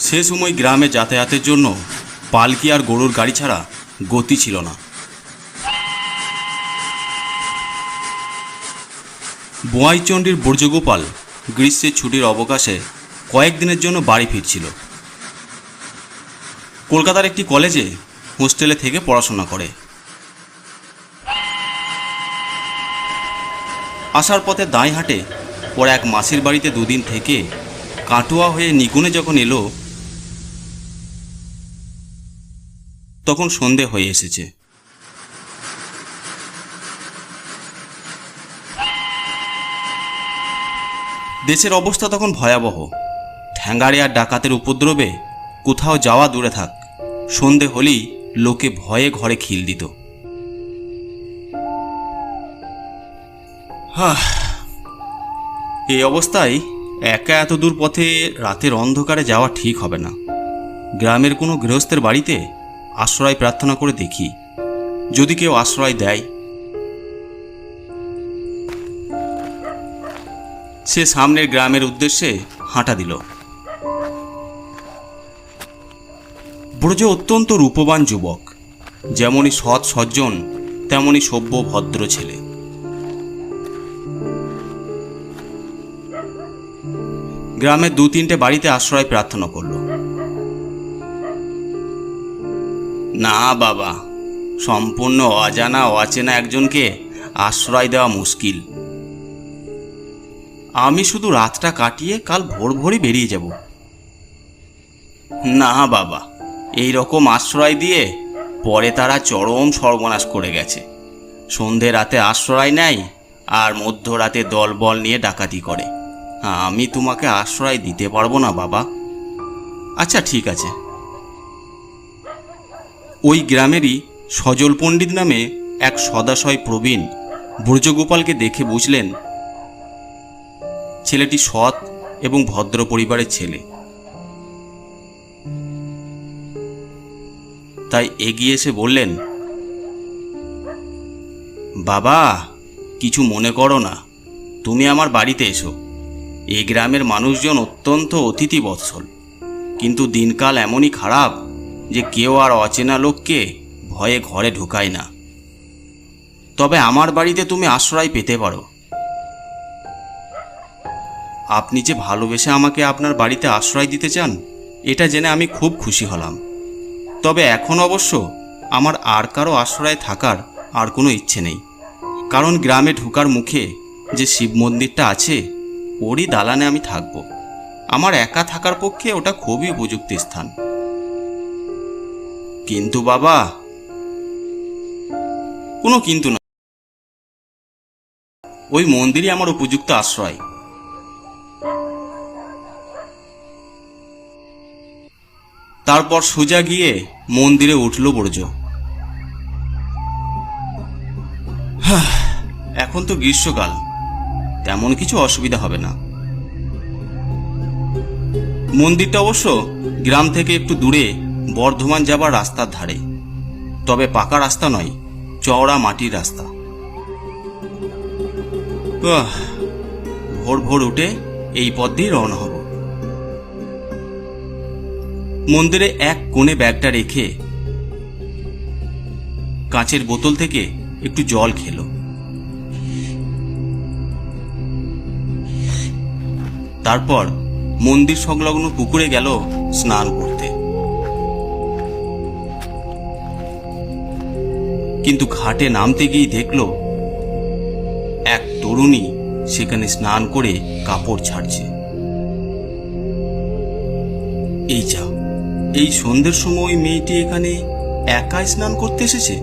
সে সময় গ্রামে যাতায়াতের জন্য পালকি আর গরুর গাড়ি ছাড়া গতি ছিল না। বোয়াইচণ্ডীর বর্জ্যগোপাল গ্রীষ্মের ছুটির অবকাশে কয়েকদিনের জন্য বাড়ি ফিরছিল। কলকাতার একটি কলেজে হোস্টেলে থেকে পড়াশোনা করে। আসার পথে দাঁইহাটে ওর এক মাসির বাড়িতে দুদিন থেকে কাটোয়া হয়ে নিগুনে যখন এলো তখন সন্ধে হয়ে এসেছে। দেশের অবস্থা তখন ভয়াবহ। ঠ্যাঙ্গাড়ে আর ডাকাতের উপদ্রবে কোথাও যাওয়া দূরে থাক, সন্ধে হলেই লোকে ভয়ে ঘরে খিল দিত। এই অবস্থায় একা এত দূর পথে রাতের অন্ধকারে যাওয়া ঠিক হবে না। গ্রামের কোনো গৃহস্থের বাড়িতে আশ্রয় প্রার্থনা করে দেখি, যদি কেউ আশ্রয় দেয়। সে সামনের গ্রামের উদ্দেশ্যে হাঁটা দিল। ব্রজ অত্যন্ত রূপবান যুবক, যেমনই সৎ সজ্জন তেমনই সভ্য ভদ্র ছেলে। গ্রামের দু তিনটে বাড়িতে আশ্রয় প্রার্থনা করল। না বাবা, সম্পূর্ণ অজানা অচেনা একজনকে আশ্রয় দেওয়া মুশকিল। আমি শুধু রাতটা কাটিয়ে কাল ভোর ভোরই বেরিয়ে যাব। না বাবা, এই রকম আশ্রয় দিয়ে পরে তারা চরম সর্বনাশ করে গেছে। সন্ধে রাতে আশ্রয় নেয় আর মধ্যরাতে দলবল নিয়ে ডাকাতি করে। আমি তোমাকে আশ্রয় দিতে পারবো না বাবা। আচ্ছা ঠিক আছে। ওই গ্রামেরই সজল পণ্ডিত নামে এক সদাশয় প্রবীণ ব্রজগোপালকে দেখে বুঝলেন ছেলেটি সৎ এবং ভদ্র পরিবারের ছেলে। তাই এগিয়ে এসে বললেন, বাবা কিছু মনে করো না, তুমি আমার বাড়িতে এসো। এই গ্রামের মানুষজন অত্যন্ত অতিথি বৎসল, কিন্তু দিনকাল এমনই খারাপ যে কেউ আর অচেনা লোককে ভয়ে ঘরে ঢোকায় না। তবে আমার বাড়িতে তুমি আশ্রয় পেতে পারো। আপনি যে ভালোবেসে আমাকে আপনার বাড়িতে আশ্রয় দিতে চান, এটা জেনে আমি খুব খুশি হলাম। তবে এখন অবশ্য আমার আর কারো আশ্রয়ে থাকার আর কোনো ইচ্ছে নেই, কারণ গ্রামে ঢোকার মুখে যে শিব মন্দিরটা আছে ওরই দালানে আমি থাকব। আমার একা থাকার পক্ষে ওটা খুবই উপযুক্ত স্থান। কিন্তু বাবা, কোনো কিন্তু না, ওই মন্দিরই আমার উপযুক্ত আশ্রয়। তারপর সোজা গিয়ে মন্দিরে উঠল ব্রজ। এখন তো গ্রীষ্মকাল, তেমন কিছু অসুবিধা হবে না। মন্দিরটা অবশ্য গ্রাম থেকে একটু দূরে বর্ধমান যাবার রাস্তার ধারে, তবে পাকা রাস্তা নয়, চওড়া মাটির রাস্তা। ভোর ভোর উঠে এই পথ দিয়ে রওনা হব। মন্দিরে এক কোণে ব্যাগটা রেখে কাঁচের বোতল থেকে একটু জল খেলো। তারপর মন্দির সংলগ্ন পুকুরে গেল স্নান করতে। কিন্তু ঘাটে নামতে গিয়ে দেখল এক তরুণী সেখানে স্নান করে কাপড় ছাড়ছে। এই যা, এই সন্ধ্যের সময় মেয়েটি এখানে একাই স্নান করতে এসেছে।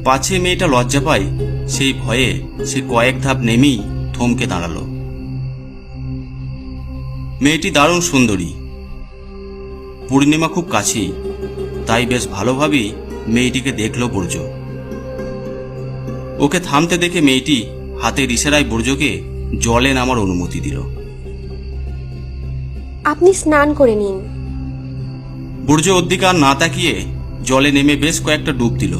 পাছে মেয়েটা লজ্জা পায়, সেই ভয়ে সে কয়েক ধাপ নেমেই থমকে দাঁড়ালো। মেয়েটি দারুণ সুন্দরী, পূর্ণিমা খুব কাছেই, তাই বেশ ভালোভাবেই মেয়েটিকে দেখল ব্রজ। ওকে থামতে দেখে মেয়েটি হাতের ইশারায় ব্রজকে জলে নামার অনুমতি দিল। আপনি স্নান করে নিন। ব্রজ ওর দিকে আর না তাকিয়ে জলে নেমে বেশ কয়েকটা ডুব দিল।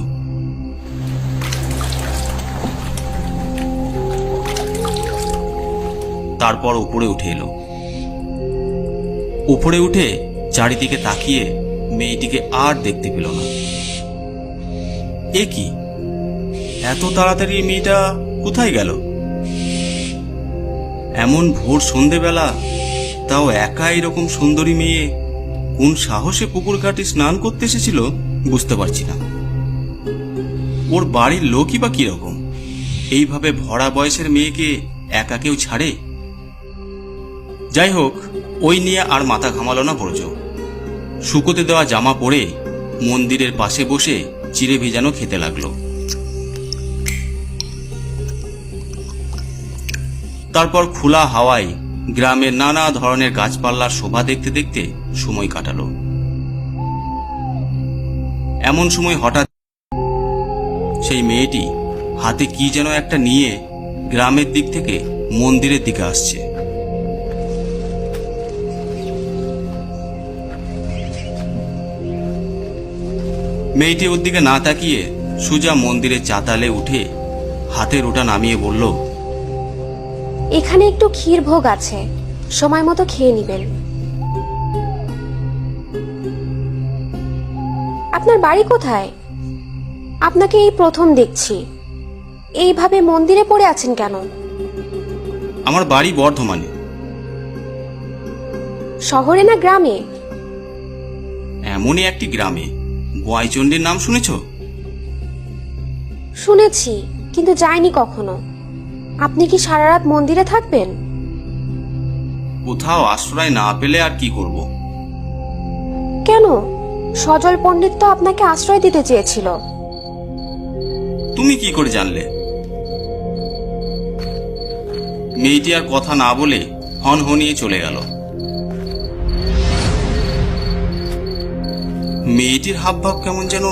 তারপর উপরে উঠে এলো। উপরে উঠে চারিদিকে তাকিয়ে মেয়েটিকে আর দেখতে পেল না। এ কি, এত তাড়াতাড়ি মেয়েটা কোথায় গেল? এমন ভোর সন্ধেবেলা, তাও একা এরকম সুন্দরী মেয়ে কোন সাহসে পুকুর ঘাটে স্নান করতে এসেছিল বুঝতে পারছি না। ওর বাড়ির লোকই বা কিরকম, এইভাবে ভরা বয়সের মেয়েকে একা কেউ ছাড়ে? যাই হোক, ওই নিয়ে আর মাথা ঘামালো না ব্রজ। শুকোতে দেওয়া জামা পরে মন্দিরের পাশে বসে চিড়ে ভেজানো খেতে লাগলো। তারপর খোলা হাওয়ায় গ্রামের নানা ধরনের গাছপালার শোভা দেখতে দেখতে সময় কাটালো। এমন সময় হঠাৎ সেই মেয়েটি হাতে কি যেন একটা নিয়ে গ্রামের দিক থেকে মন্দিরের দিকে আসছে। মেয়েটি ওর দিকে না তাকিয়ে সোজা মন্দিরের চাতালে উঠে হাতের ওটা নামিয়ে বলল, এখানে একটু ক্ষীর ভোগ আছে, সময় মতো খেয়ে নিবেন। আপনার বাড়ি কোথায়? আপনাকে এই প্রথম দেখছি। এইভাবে মন্দিরে পড়ে আছেন কেন? আমার বাড়ি বর্ধমানে। শহরে না গ্রামে? এমনই একটি গ্রামে। বয়চণ্ডীর নাম শুনেছ? শুনেছি, কিন্তু যাইনি কখনো। আপনি কি সারা রাত মন্দিরে থাকবেন? কোথাও আশ্রয় না পেলে আর কি করব। কেন? সজল পণ্ডিত তো আপনাকে আশ্রয় দিতে চেয়েছিল। তুমি কি করে জানলে? মেয়েটি আর কথা না বলে হনহনিয়ে চলে গেল। মেয়েটির হাবভাব কেমন যেন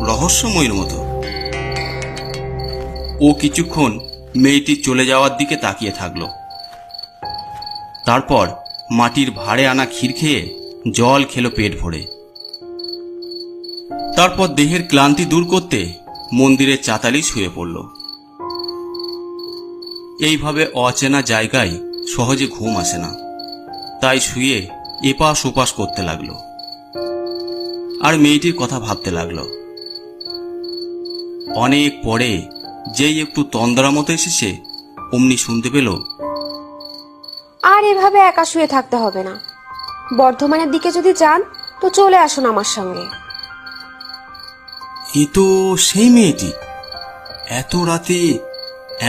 রহস্যময়ের মতো। ও কিছুক্ষণ মেয়েটির চলে যাওয়ার দিকে তাকিয়ে থাকলো। তারপর মাটির ভাঁড়ে আনা ক্ষীর খেয়ে জল খেলো পেট ভরে। তারপর দেহের ক্লান্তি দূর করতে মন্দিরের চাতালি শুয়ে পড়ল। এইভাবে অচেনা জায়গায় সহজে ঘুম আসে না, তাই শুয়ে এপাশ ওপাশ করতে লাগলো আর মেয়েটির কথা ভাবতে লাগলো। অনেক পরে যেই একটু তন্দ্রা মতো এসেছে, অমনি শুনতে পেল, আর এভাবে একা শুয়ে থাকতে হবে না। বর্ধমানের দিকে যদি যান তো চলে আসুন আমার সঙ্গে। এ তো সেই মেয়েটি। এত রাতে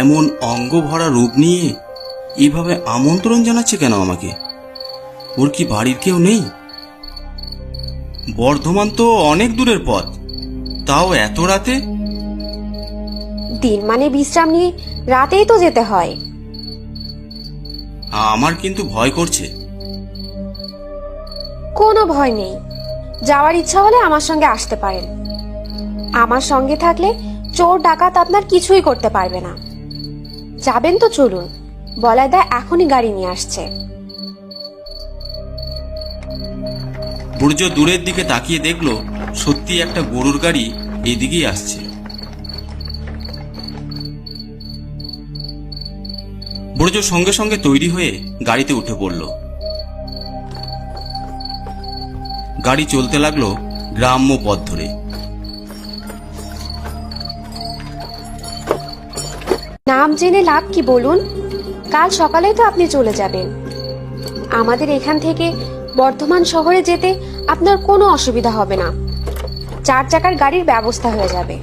এমন অঙ্গ ভরা রূপ নিয়ে এভাবে আমন্ত্রণ জানাচ্ছে কেন আমাকে? ওর কি বাড়ির কেউ নেই? বর্ধমান তো অনেক দূরের পথ, তাও এত রাতে? দিন মানে বিশ্রাম নিয়ে রাতেই তো যেতে হয়। আমার কিন্তু ভয় করছে। কোনো ভয় নেই, যাওয়ার ইচ্ছা হলে আমার সঙ্গে আসতে পারেন। আমার সঙ্গে থাকলে চোর ডাকাত আপনার কিছুই করতে পারবে না। যাবেন তো চলুন, বলাইদা এখনই গাড়ি নিয়ে আসছে। বুর্জ দূরের দিকে তাকিয়ে দেখলো সত্যি একটা গরুর গাড়ি এদিকেই আসছে। বুর্জ সঙ্গে সঙ্গে তৈরি হয়ে গাড়িতে উঠে পড়ল। গাড়ি চলতে লাগলো গ্রাম্য পথ ধরে। নাম জেনে লাভ কি বলুন? কাল সকালেই তো আপনি চলে যাবেন। আমাদের এখান থেকে বর্ধমান শহরে যেতে আপনার কোনো অসুবিধা হবে না। 4 চাকার গাড়ির ব্যবস্থা হয়ে যাবে।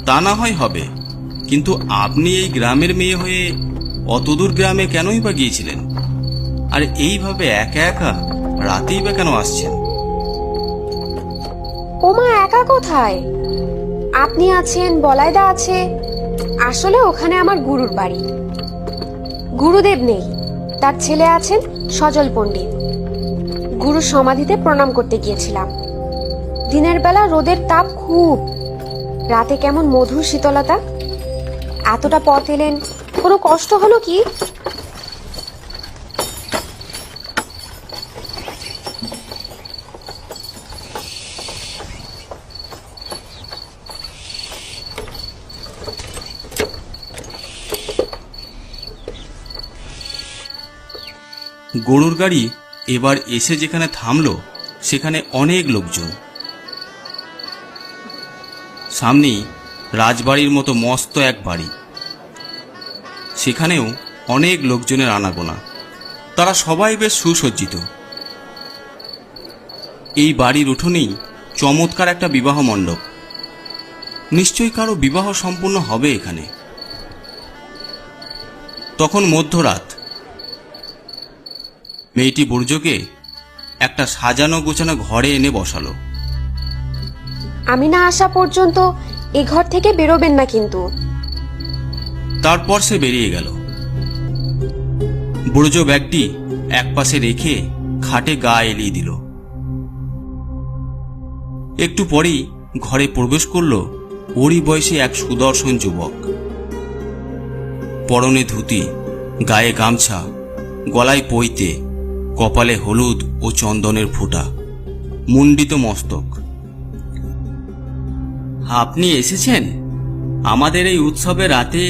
তা না হয় হবে, কিন্তু আপনি এই গ্রামের মেয়ে হয়ে অতদূর গ্রামে কেনই বা গিয়েছিলেন? আর এইভাবে একা একা রাতেই বা কেন আসছেন? ওমা, একা কোথায়? আপনি আছেন, বলাইদা আছে। আসলে ওখানে আমার গুরুর বাড়ি। গুরুদেব নেই, তার ছেলে আছেন সজল পণ্ডিত। গুরুর সমাধিতে প্রণাম করতে গিয়েছিলাম। দিনের বেলা রোদের তাপ খুব, রাতে কেমন মধুর শীতলতা। এতটা পথ এলেন, কোনো কষ্ট হলো কি? গরুর গাড়ি এবার এসে যেখানে থামল সেখানে অনেক লোকজন। সামনেই রাজবাড়ির মতো মস্ত এক বাড়ি, সেখানেও অনেক লোকজনের আনাগোনা। তারা সবাই বেশ সুসজ্জিত। এই বাড়ির উঠোনেই চমৎকার একটা বিবাহ মণ্ডপ। নিশ্চয়ই কারো বিবাহ সম্পূর্ণ হবে এখানে। তখন মধ্যরাত। মেয়েটি বুর্জকে একটা সাজানো গোছানো ঘরে এনে বসালো। আমি না আসা পর্যন্ত এ ঘর থেকে বেরোবেন না কিন্তু। তারপর সে বেরিয়ে গেল। বুর্জ ব্যাগটি একপাশে রেখে খাটে গা এলিয়ে দিল। একটু পরেই ঘরে প্রবেশ করল ওরই বয়সী এক সুদর্শন যুবক। পরনে ধুতি, গায়ে গামছা, গলায় পৈতে, কপালে হলুদ ও চন্দনের ফোঁটা, মুন্ডিত মস্তক। আপনি এসেছেন? আমাদের এই উৎসবের রাতে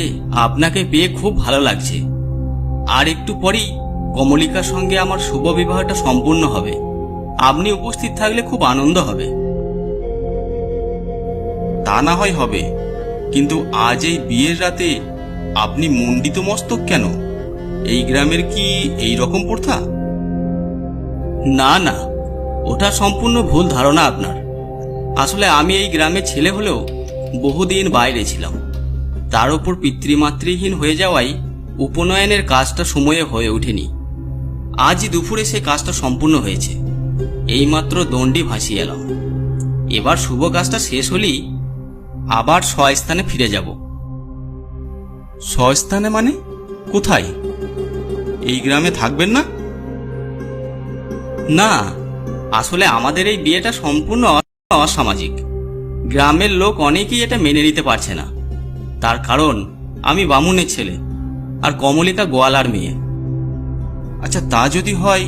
আপনাকে পেয়ে খুব ভালো লাগছে। আর একটু পরেই কমলিকার সঙ্গে আমার শুভ বিবাহটা সম্পূর্ণ হবে। আপনি উপস্থিত থাকলে খুব আনন্দ হবে। তা না হয় হবে, কিন্তু আজ এই বিয়ের রাতে আপনি মুন্ডিত মস্তক কেন? এই গ্রামের কি এই রকম প্রথা? না না, ওটা সম্পূর্ণ ভুল ধারণা আপনার। আসলে আমি এই গ্রামের ছেলে হলেও বহুদিন বাইরে ছিলাম। তার উপর পিতৃমাতৃহীন হয়ে যাওয়ায় উপনয়নের কাজটা সময়ে হয়ে ওঠেনি। আজই দুপুরে সে কাজটা সম্পূর্ণ হয়েছে। এইমাত্র দণ্ডি ভাসিয়ে এলাম। এবার শুভ কাজটা শেষ হলেই আবার স্বস্থানে ফিরে যাব। স্বস্থানে মানে কোথায়? এই গ্রামে থাকবেন না? না, আসলে আমাদের এই বিয়েটা সম্পূর্ণ অসামাজিক। গ্রামের লোক অনেকেই এটা মেনে নিতে পারছে না। তার কারণ আমি বামুনের ছেলে আর কমলিকা গোয়ালার মেয়ে। আচ্ছা, তা যদি হয়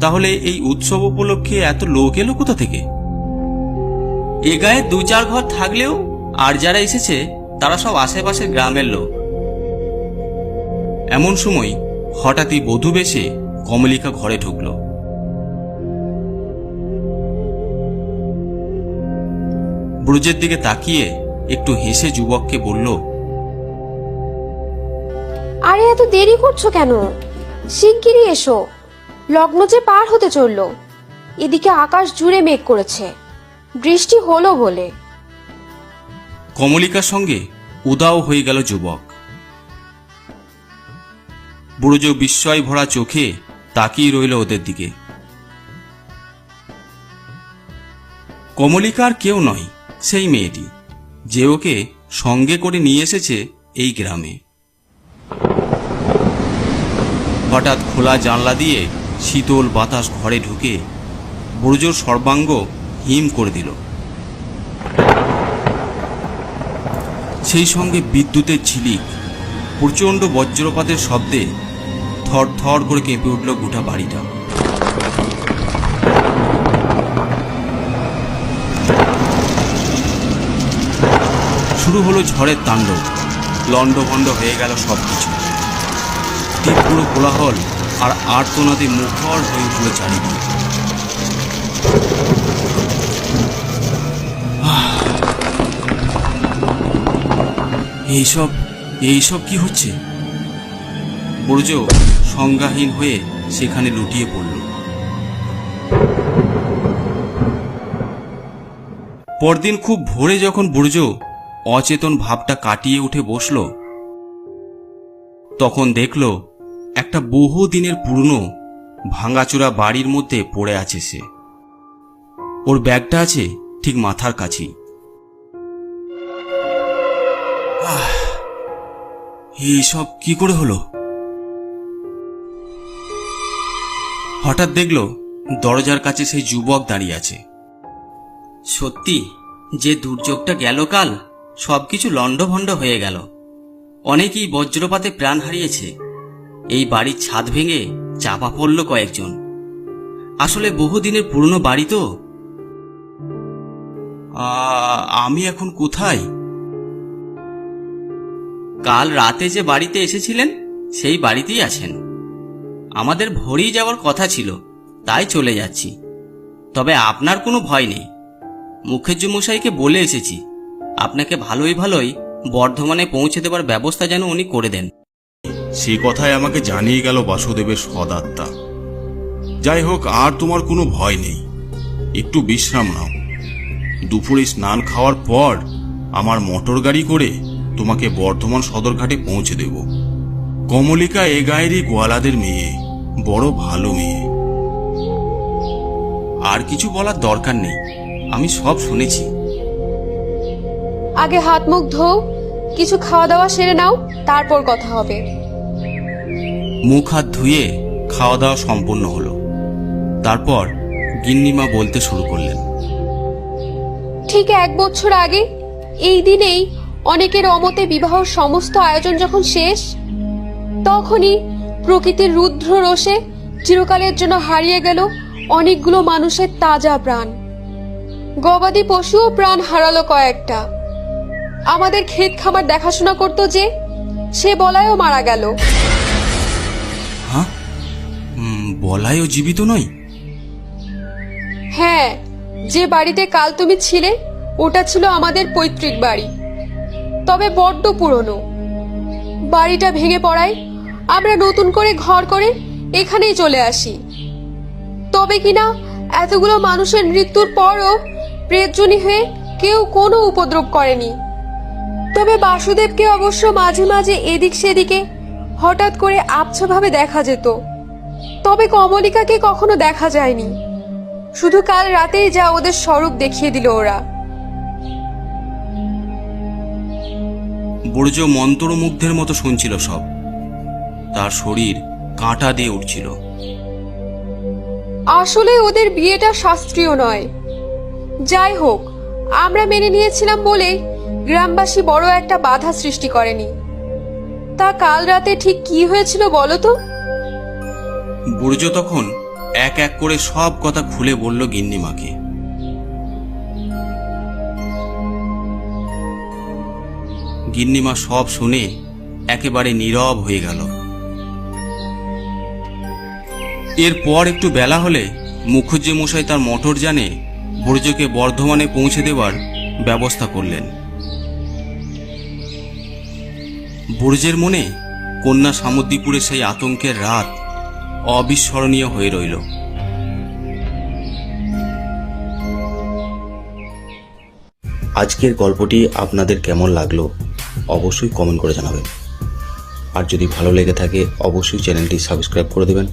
তাহলে এই উৎসব উপলক্ষে এত লোক এলো কোথা থেকে? এ গায়ে 2-4 ঘর থাকলেও আর যারা এসেছে তারা সব আশেপাশের গ্রামের লোক। এমন সময় হঠাৎই বধূ বেশে কমলিকা ঘরে ঢুকল। ব্রুজের দিকে তাকিয়ে একটু হেসে যুবককে বলল, আরে এত দেরি করছো কেন? শিগগিরই এসো, লগ্ন যে পার হতে চলল। এদিকে আকাশ জুড়ে মেঘ করেছে, বৃষ্টি হলো বলে। কমলিকার সঙ্গে উদাও হয়ে গেল যুবক। ব্রুজ বিস্ময় ভরা চোখে তাকিয়ে রইল ওদের দিকে। কমলিকা আর কেউ নয়, সেই মেয়েটি যে ওকে সঙ্গে করে নিয়ে এসেছে এই গ্রামে। হঠাৎ খোলা জানলা দিয়ে শীতল বাতাস ঘরে ঢুকে ব্রুজর সর্বাঙ্গ হিম করে দিল। সেই সঙ্গে বিদ্যুতের ঝিলিক, প্রচণ্ড বজ্রপাতের শব্দে থর থর করে কেঁপে উঠল গোটা বাড়িটা। শুরু হলো ঝড়ের তাণ্ডব। লণ্ডভণ্ড হয়ে গেল সবকিছু। তীব্র কোলাহল আর আর্তনাদে মুখর হয়ে উঠল চারিদিকে। এইসব কি হচ্ছে? ব্রজ সংজ্ঞাহীন হয়ে সেখানে লুটিয়ে পড়ল। পরদিন খুব ভোরে যখন ব্রজ অচেতন ভাবটা কাটিয়ে উঠে বসল, তখন দেখল একটা বহুদিনের পুরনো ভাঙাচোরা বাড়ির মধ্যে পড়ে আছে সে। ওর ব্যাগটা আছে ঠিক মাথার কাছেই। এইসব কি করে হলো? হঠাৎ দেখল দরজার কাছে সেই যুবক দাঁড়িয়ে আছে। সত্যি, যে দুর্যোগটা গেল কাল, সবকিছু লণ্ডভণ্ড হয়ে গেল। অনেকেই বজ্রপাতে প্রাণ হারিয়েছে। এই বাড়ির ছাদ ভেঙে চাপা পড়ল কয়েকজন। আসলে বহুদিনের পুরনো বাড়ি তো। আমি এখন কোথায়? কাল রাতে যে বাড়িতে এসেছিলেন সেই বাড়িতেই আছেন। আমাদের ভোরেই যাওয়ার কথা ছিল, তাই চলে যাচ্ছি। তবে আপনার কোনো ভয় নেই। মুখুজ্জে মশাইকে বলে এসেছি আপনাকে ভালোই ভালোই বর্ধমানে পৌঁছে দেবার ব্যবস্থা যেন উনি করে দেন। সে কথাই আমাকে জানিয়ে গেল বাসুদেবের সদাত্মা। যাই হোক, আর তোমার কোনো ভয় নেই। একটু বিশ্রাম নাও। দুপুরে স্নান খাওয়ার পর আমার মোটর গাড়ি করে তোমাকে বর্ধমান সদরঘাটে পৌঁছে দেব। কমলিকা এ গায়েরই গোয়ালাদের মেয়ে, বড় ভালো মেয়ে। আর কিছু বলার দরকার নেই, আমি সব শুনেছি। আগে হাত মুখ ধোও, কিছু খাওয়া দাওয়া সেরে নাও, তারপর কথা হবে। মুখ হাত ধুয়ে খাওয়া দাওয়া সম্পূর্ণ হলো। তারপর গিন্নিমা বলতে শুরু করলেন। ঠিক 1 বছর আগে এই দিনেই অনেকের অমতে বিবাহ সমস্ত আয়োজন যখন শেষ, তখনই প্রকৃতির রুদ্র রোষে চিরকালের জন্য হারিয়ে গেল অনেকগুলো মানুষের তাজা প্রাণ। গবাদি পশুও প্রাণ হারালো কয়েকটা। আমাদের ক্ষেত খামার দেখাশোনা করতো যে, সে বলায়ও মারা গেল। হ্যাঁ, বলাইও জীবিত নয়? হ্যাঁ, যে বাড়িতে কাল তুমি ছিলে ওটা ছিল আমাদের পৈতৃক বাড়ি, তবে বড্ড পুরনো। বাড়িটা ভেঙে পড়ায় আমরা নতুন করে ঘর করে এখানেই চলে আসি। তবে কিনা এতগুলো মানুষের মৃত্যুর পরও প্রেতজনী হয়ে কেউ কোনো উপদ্রব করেনি। তবে বাসুদেবকে অবশ্য মাঝে মাঝে এদিক সেদিকে হঠাৎ করে আবছাভাবে দেখা যেত। তবে কমলিকাকে কখনো দেখা যায়নি। শুধু কাল রাতেই যা ওদের স্বরূপ দেখিয়ে দিল ওরা। বুড়জ মন্ত্রমুগ্ধের মতো শুনছিল সব। তার শরীর কাঁটা দিয়ে উঠছিল। আসলে ওদের বিয়েটা শাস্ত্রীয় নয়। যাই হোক, আমরা মেনে নিয়েছিলাম বলে গ্রামবাসী বড় একটা বাধা সৃষ্টি করেনি। তা কাল রাতে ঠিক কি হয়েছিল বলো তো? বুড়জ তখন এক এক করে সব কথা খুলে বলল গিন্নিমাকে। গিন্নিমা সব শুনে একেবারে নীরব হয়ে গেল। এরপর একটু বেলা হলে মুখুজ্জে মশাই তার মোটর যানে বুড়জকে বর্ধমানে পৌঁছে দেওয়ার ব্যবস্থা করলেন। বুড়জের মনে কন্যা সামুদ্রিপুরের সেই আতঙ্কের রাত অবিস্মরণীয় হয়ে রইল। আজকের গল্পটি আপনাদের কেমন লাগলো অবশ্যই কমেন্ট করে জানাবেন। আর যদি ভালো লেগে থাকে অবশ্যই চ্যানেলটি সাবস্ক্রাইব করে দেবেন।